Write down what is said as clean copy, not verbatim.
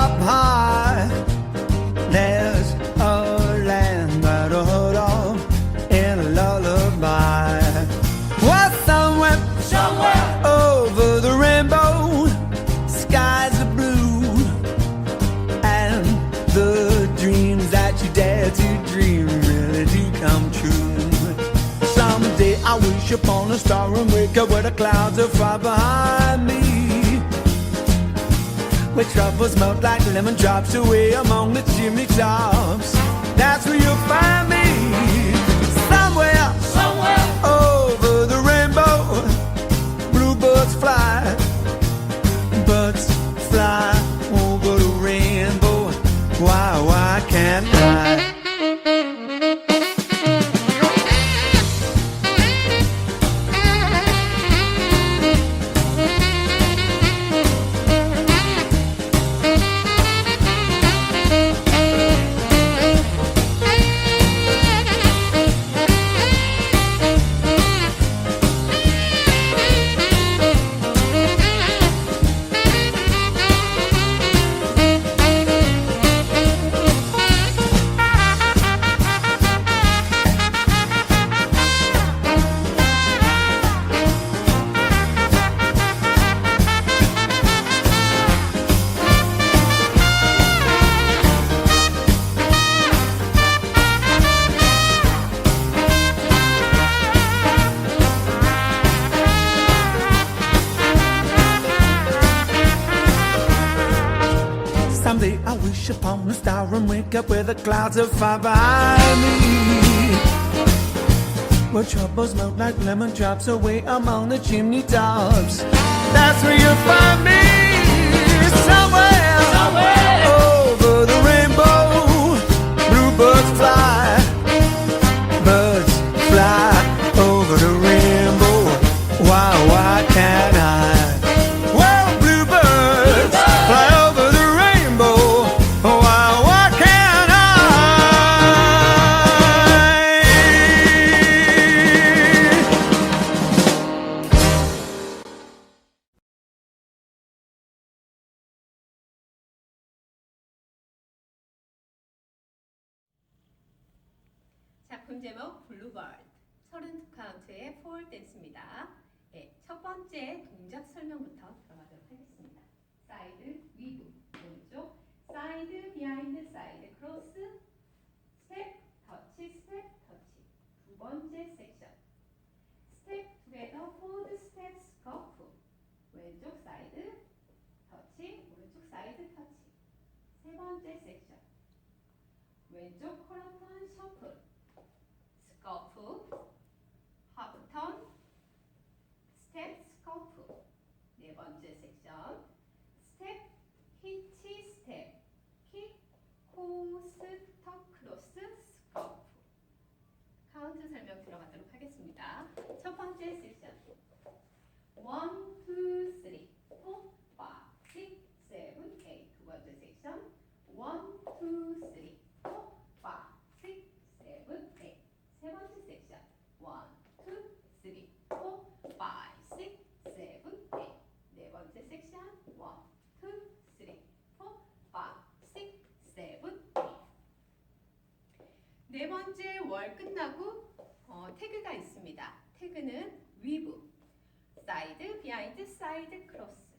up high. There's a land right off in a lullaby. Well, somewhere over the rainbow, skies are blue, and the dreams that you dare to dream really do come true. Someday I wish upon a star and wake up where the clouds are far behind me, where troubles melt like lemon drops away among the chimney tops. That's where you'll find me. Somewhere over the rainbow, bluebirds fly, birds fly over the rainbow. Why can't I? Someday I wish upon a star and wake up where the clouds are far behind me, where troubles melt like lemon drops away among the chimney tops. That's where you'll find me. Somewhere over the rainbow, bluebirds fly, birds fly over the rainbow. Why can't I? Well, bluebirds fly over the rainbow. Why can't I? 작품 제목 블루버드 32카운트의 폴 댄스입니다. 네, 첫 번째 동작 설명부터 들어가도록 하겠습니다. 사이드, 위브, 오른쪽, 사이드, 비하인드, 사이드, 크로스, 스텝, 터치, 스텝, 터치. 두 번째 섹션. 스텝 투게더, 포드, 스텝, 스커프. 왼쪽 사이드, 터치, 오른쪽 사이드, 터치. 세 번째 섹션. 왼쪽 컬러턴, 셔플. 스커프, 하프턴, 스텝, 스커프. 네 번째 섹션. 스텝, 히치, 스텝, 킥, 코스, 턱, 크로스, 스커프. 카운트 설명 들어가도록 하겠습니다. 첫 번째 섹션. 1, 2, 3, 4, 5, 6, 7, 8. 두 번째 섹션. 1, 2, 3, 4, 5, 6, 7, 8. 세 번째 섹션. 1, 2, 3, 4, 5, 6, 7, 8. 네 번째 섹션. 1, 2, 3, 4, 5, 6, 7, 8. 네 번째 월 끝나고 태그가 있습니다. 태그는 위브, 사이드, 비하인드, 사이드, 크로스.